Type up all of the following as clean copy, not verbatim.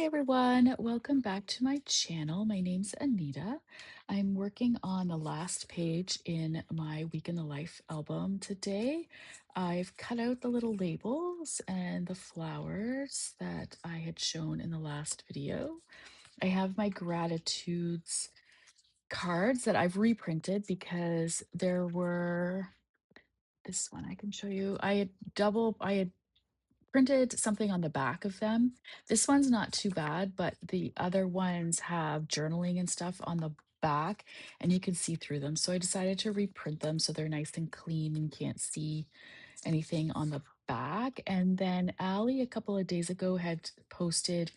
everyone, welcome back to my channel. My name's Anita. I'm working on the last page in my Week in the Life album today. I've cut out the little labels and the flowers that I had shown in the last video. I have my gratitudes cards that I've reprinted because there were this one I can show you. I had printed something on the back of them. This one's not too bad, but the other ones have journaling and stuff on the back, and you can see through them. So I decided to reprint them so they're nice and clean and can't see anything on the back. And then Allie, a couple of days ago, had posted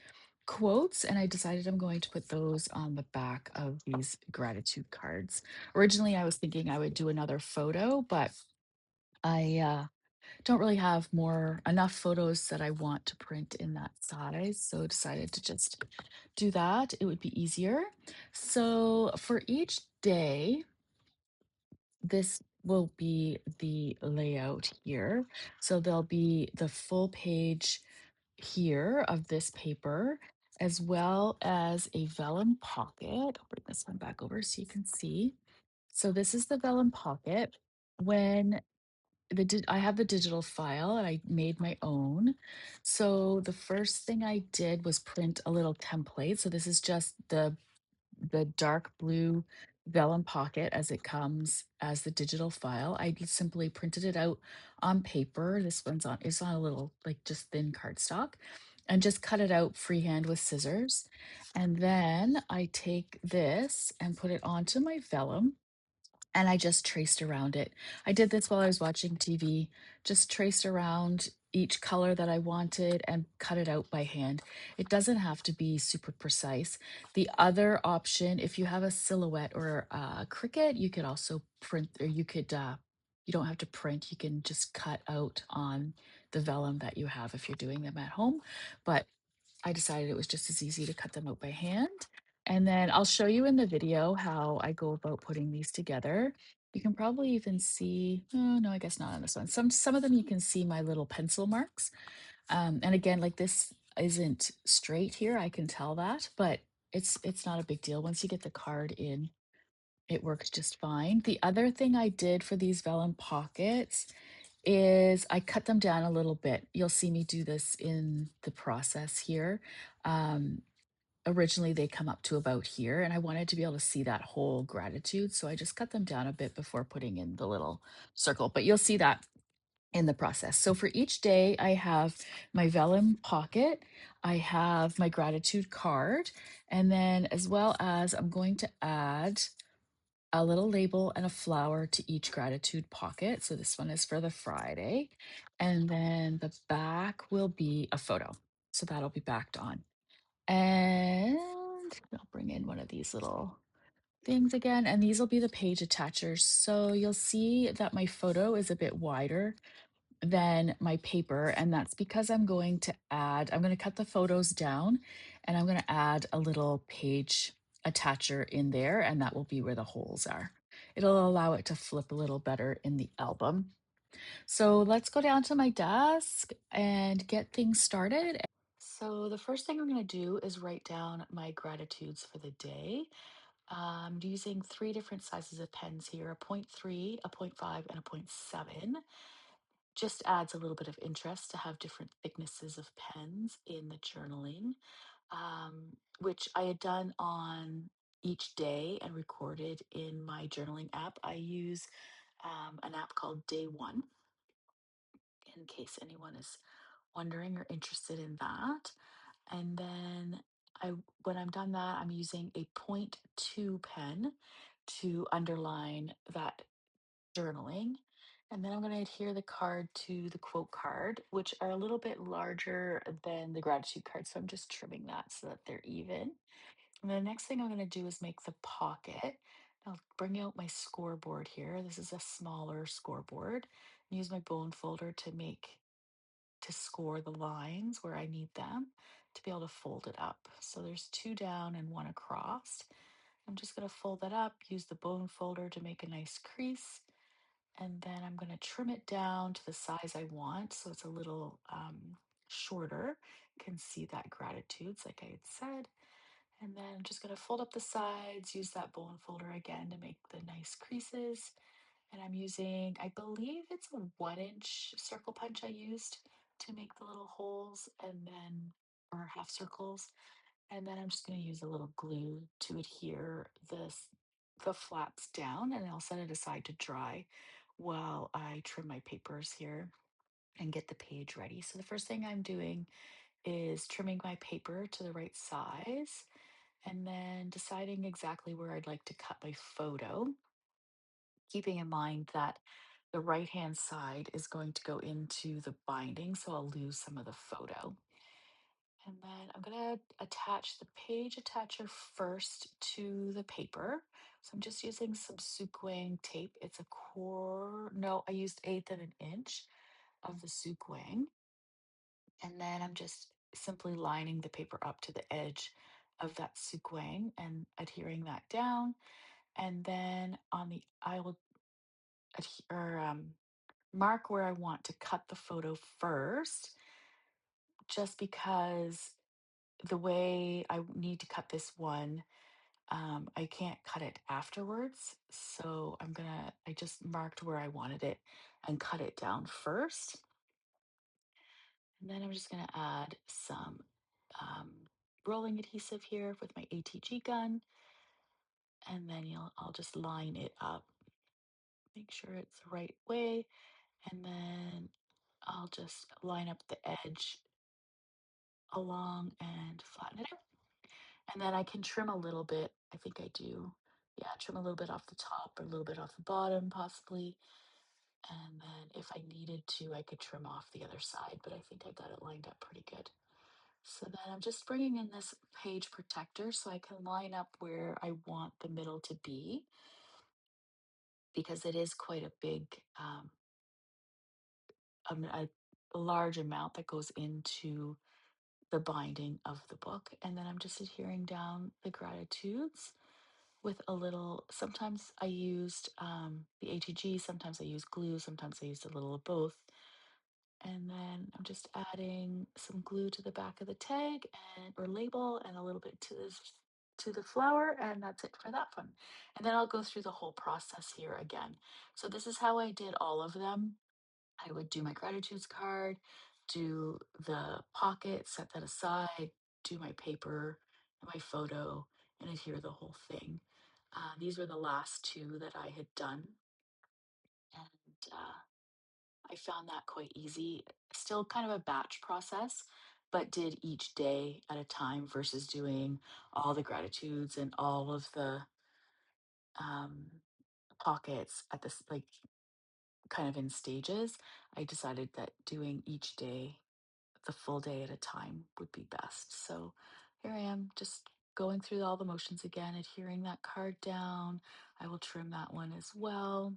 quotes, and I decided I'm going to put those on the back of these gratitude cards. Originally, I was thinking I would do another photo, but I don't really have more enough photos that I want to print in that size, so decided to just do that. It would be easier. So for each day, this will be the layout here. So there'll be the full page here of this paper, as well as a vellum pocket. I'll bring this one back over so you can see. So this is the vellum pocket. When I have the digital file and I made my own. So the first thing I did was print a little template. So this is just the dark blue vellum pocket as it comes as the digital file. I just simply printed it out on paper. This one's on it's on a little like just thin cardstock and just cut it out freehand with scissors. And then I take this and put it onto my vellum and I just traced around it. I did this while I was watching TV, just traced around each color that I wanted and cut it out by hand. It doesn't have to be super precise. The other option, if you have a silhouette or a Cricut, you could also print, or you don't have to print, you can just cut out on the vellum that you have if you're doing them at home. But I decided it was just as easy to cut them out by hand. And then I'll show you in the video how I go about putting these together. You can probably even see, oh no, I guess not on this one. Some of them you can see my little pencil marks. And again, like this isn't straight here, I can tell that, but it's not a big deal. Once you get the card in, it works just fine. The other thing I did for these vellum pockets is I cut them down a little bit. You'll see me do this in the process here. Um, Originally, they come up to about here, and I wanted to be able to see that whole gratitude. So I just cut them down a bit before putting in the little circle, but you'll see that in the process. So for each day, I have my vellum pocket, I have my gratitude card, and then as well as I'm going to add a little label and a flower to each gratitude pocket. So this one is for the Friday. And then the back will be a photo. So that'll be backed on. And I'll bring in one of these little things again. And these will be the page attachers. So you'll see that my photo is a bit wider than my paper. And that's because I'm going to cut the photos down and I'm going to add a little page attacher in there. And that will be where the holes are. It'll allow it to flip a little better in the album. So let's go down to my desk and get things started. So the first thing I'm going to do is write down my gratitudes for the day. I'm using three different sizes of pens here, a point 0.3, a point 0.5, and a point 0.7. Just adds a little bit of interest to have different thicknesses of pens in the journaling, which I had done on each day and recorded in my journaling app. I use an app called Day One, in case anyone is wondering or interested in that. And then when I'm done that, I'm using a point 0.2 pen to underline that journaling. And then I'm going to adhere the card to the quote card, which are a little bit larger than the gratitude card. So I'm just trimming that so that they're even. And the next thing I'm going to do is make the pocket. I'll bring out my scoreboard here. This is a smaller scoreboard. Use my bone folder to score the lines where I need them to be able to fold it up. So there's two down and one across. I'm just going to fold that up, use the bone folder to make a nice crease, and then I'm going to trim it down to the size I want. So it's a little shorter can see that gratitudes, like I had said. And then I'm just going to fold up the sides, use that bone folder again to make the nice creases. And I'm using, I believe it's a 1 inch circle punch I used to make the little holes and then, or half circles. And then I'm just going to use a little glue to adhere the flaps down, and I'll set it aside to dry while I trim my papers here and get the page ready. So the first thing I'm doing is trimming my paper to the right size and then deciding exactly where I'd like to cut my photo, keeping in mind that the right hand side is going to go into the binding, so I'll lose some of the photo. And then I'm going to attach the page attacher first to the paper. So I'm just using some sukwang tape. It's a core, no, I used eighth of an inch of the sukwang. And then I'm just simply lining the paper up to the edge of that sukwang and adhering that down. And then I will mark where I want to cut the photo first, just because the way I need to cut this one, I can't cut it afterwards. So I just marked where I wanted it and cut it down first. And then I'm just gonna add some um, rolling adhesive here with my ATG gun. And then I'll just line it up, make sure it's the right way. And then I'll just line up the edge along and flatten it out. And then I can trim a little bit. I think I do. Yeah, trim a little bit off the top or a little bit off the bottom, possibly. And then if I needed to, I could trim off the other side, but I think I got it lined up pretty good. So then I'm just bringing in this page protector so I can line up where I want the middle to be, because it is quite a big, a large amount that goes into the binding of the book. And then I'm just adhering down the gratitudes with a little, sometimes I used the ATG, sometimes I use glue, sometimes I used a little of both. And then I'm just adding some glue to the back of the tag and or label and a little bit to the flower, and that's it for that one. And then I'll go through the whole process here again. So this is how I did all of them. I would do my gratitudes card, do the pocket, set that aside, do my paper and my photo, and adhere the whole thing. These were the last two that I had done, and I found that quite easy. Still kind of a batch process, but did each day at a time versus doing all the gratitudes and all of the um, pockets at this, like, kind of in stages. I decided that doing each day, the full day at a time, would be best. So here I am, just going through all the motions again, adhering that card down. I will trim that one as well.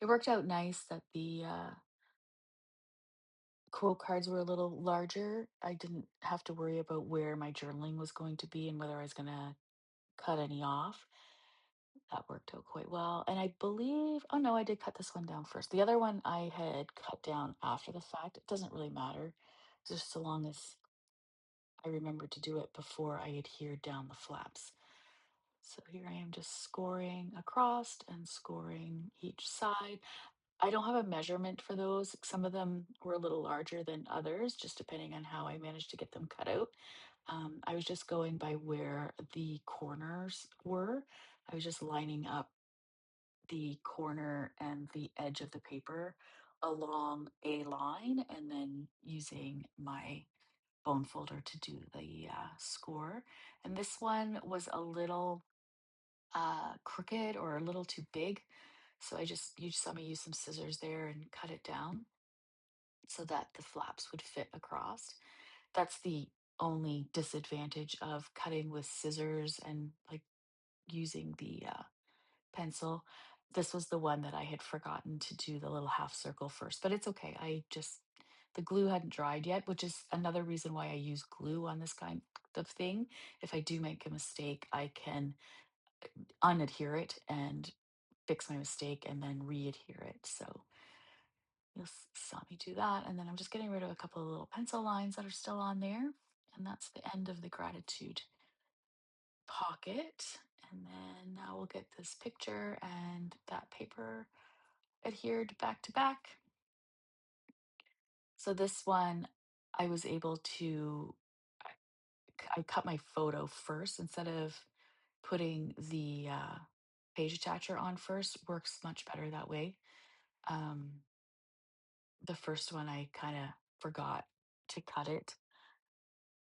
It worked out nice that the quote cards were a little larger. I didn't have to worry about where my journaling was going to be and whether I was going to cut any off. That worked out quite well. And I believe, oh no, I did cut this one down first. The other one I had cut down after the fact. It doesn't really matter, just so long as I remembered to do it before I adhered down the flaps. So here I am just scoring across and scoring each side. I don't have a measurement for those. Some of them were a little larger than others, just depending on how I managed to get them cut out. I was just going by where the corners were. I was just lining up the corner and the edge of the paper along a line and then using my bone folder to do the score. And this one was a little crooked or a little too big. So you saw me use some scissors there and cut it down so that the flaps would fit across. That's the only disadvantage of cutting with scissors and like using the pencil. This was the one that I had forgotten to do the little half circle first, but it's okay. The glue hadn't dried yet, which is another reason why I use glue on this kind of thing. If I do make a mistake, I can unadhere it and fix my mistake and then readhere it. So saw me do that. And then I'm just getting rid of a couple of little pencil lines that are still on there. And that's the end of the gratitude pocket. And then now we'll get this picture and that paper adhered back to back. So this one, I was able to, I, I cut my photo first instead of putting the page attacher on first. Works much better that way. Um, the first one, I kind of forgot to cut it.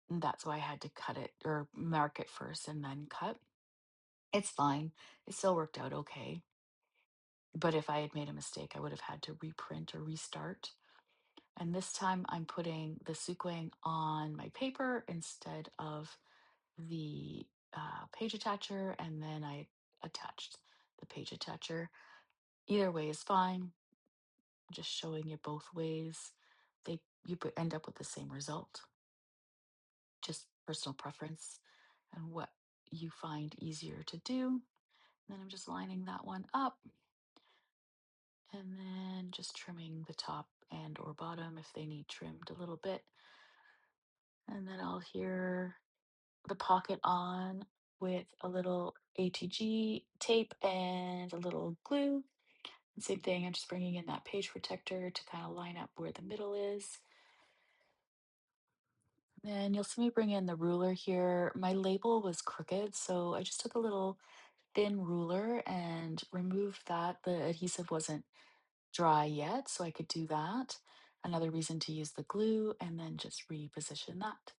And that's why I had to cut it or mark it first and then cut. It's fine. It still worked out okay. But if I had made a mistake, I would have had to reprint or restart. And this time I'm putting the sequin on my paper instead of the page attacher. And then I attached the page attacher. Either way is fine. Just showing you both ways. End up with the same result. Just personal preference and what you find easier to do. Then I'm just lining that one up and then just trimming the top and or bottom if they need trimmed a little bit. And then I'll adhere the pocket on with a little ATG tape and a little glue. And same thing, I'm just bringing in that page protector to kind of line up where the middle is. Then you'll see me bring in the ruler here. My label was crooked, so I just took a little thin ruler and removed that. The adhesive wasn't dry yet, so I could do that. Another reason to use the glue and then just reposition that.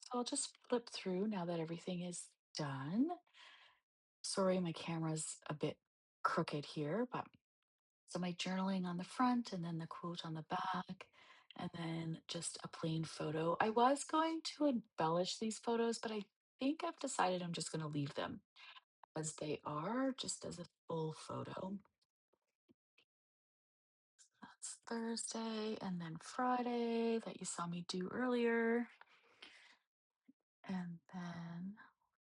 So I'll just flip through now that everything is done. Sorry, my camera's a bit crooked here, but so my journaling on the front and then the quote on the back, and then just a plain photo. I was going to embellish these photos, but I think I've decided I'm just going to leave them as they are, just as a full photo. That's Thursday, and then Friday that you saw me do earlier. And then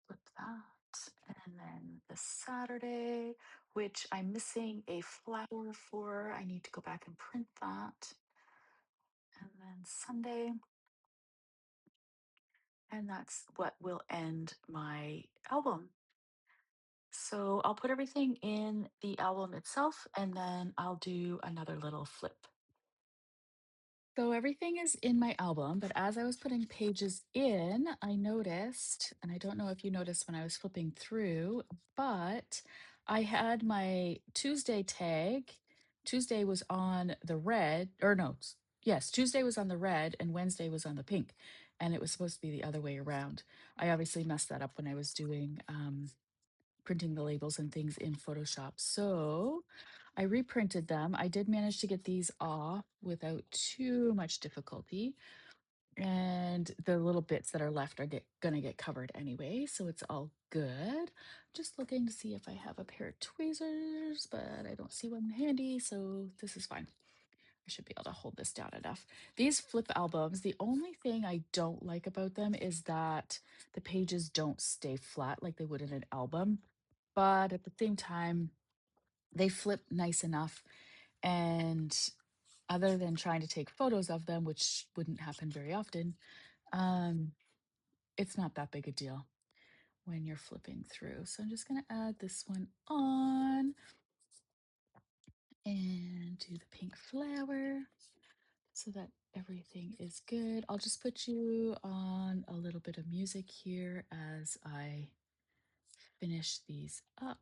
flip that. And then the Saturday, which I'm missing a flower for. I need to go back and print that. And then Sunday. And that's what will end my album. So I'll put everything in the album itself and then I'll do another little flip. So everything is in my album, but as I was putting pages in, I noticed, and I don't know if you noticed when I was flipping through, but I had my Tuesday tag. Tuesday was on the red, or no, yes, Tuesday was on the red and Wednesday was on the pink. And it was supposed to be the other way around. I obviously messed that up when I was doing printing the labels and things in Photoshop. So I reprinted them. I did manage to get these off without too much difficulty. And the little bits that are left are gonna get covered anyway, so it's all good. Just looking to see if I have a pair of tweezers, but I don't see one handy, so this is fine. I should be able to hold this down enough. These flip albums, the only thing I don't like about them is that the pages don't stay flat like they would in an album. But at the same time, they flip nice enough. And other than trying to take photos of them, which wouldn't happen very often, um, it's not that big a deal when you're flipping through. So I'm just going to add this one on and do the pink flower so that everything is good. I'll just put you on a little bit of music here as I finish these up.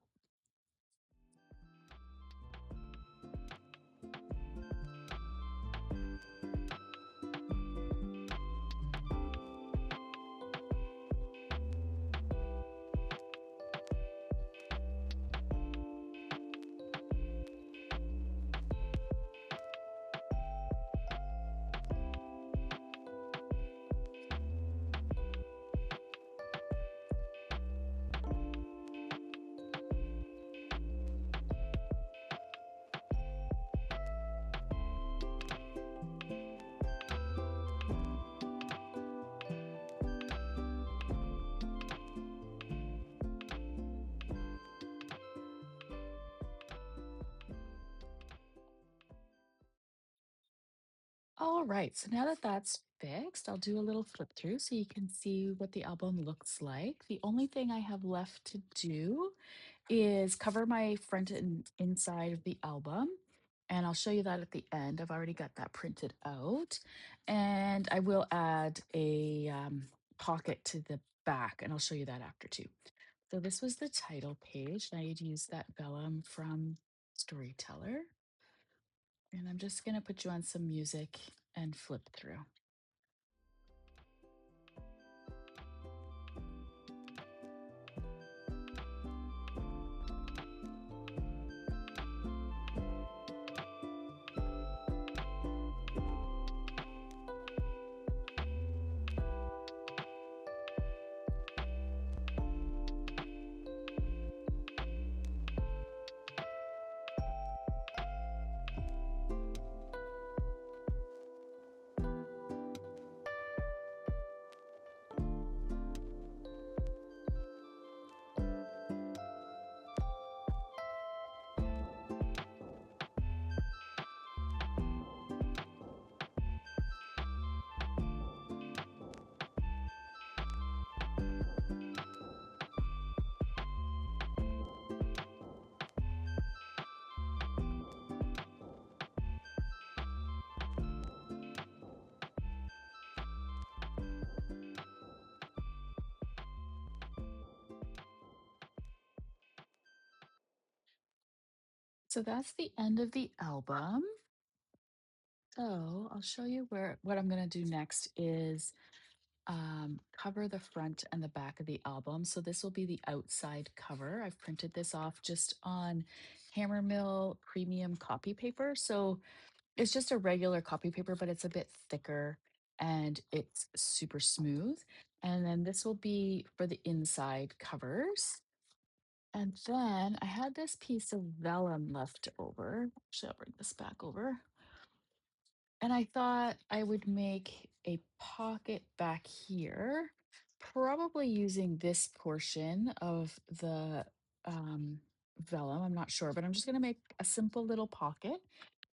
All right, so now that that's fixed, I'll do a little flip through so you can see what the album looks like. The only thing I have left to do is cover my front and inside of the album. And I'll show you that at the end. I've already got that printed out. And I will add a pocket to the back, and I'll show you that after too. So this was the title page, and I had used that vellum from Storyteller. And I'm just going to put you on some music and flip through. So that's the end of the album. So I'll show you what I'm going to do next is cover the front and the back of the album. So this will be the outside cover. I've printed this off just on Hammermill premium copy paper. So it's just a regular copy paper, but it's a bit thicker and it's super smooth. And then this will be for the inside covers. And then I had this piece of vellum left over. Actually, I'll bring this back over. And I thought I would make a pocket back here, probably using this portion of the vellum. I'm not sure, but I'm just going to make a simple little pocket.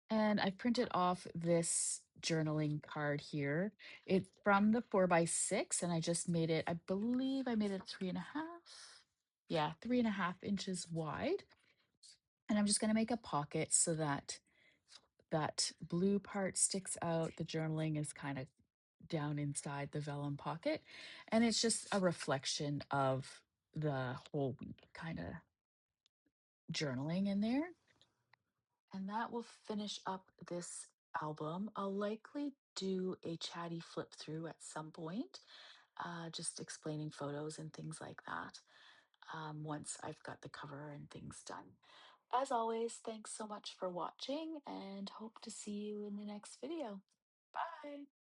And I printed off this journaling card here. It's from the 4x6, and I just made it, I believe I made it 3.5. Yeah, 3.5 inches wide. And I'm just going to make a pocket so that that blue part sticks out. The journaling is kind of down inside the vellum pocket. And it's just a reflection of the whole week kind of journaling in there. And that will finish up this album. I'll likely do a chatty flip through at some point, just explaining photos and things like that once I've got the cover and things done. As always, thanks so much for watching and hope to see you in the next video. Bye.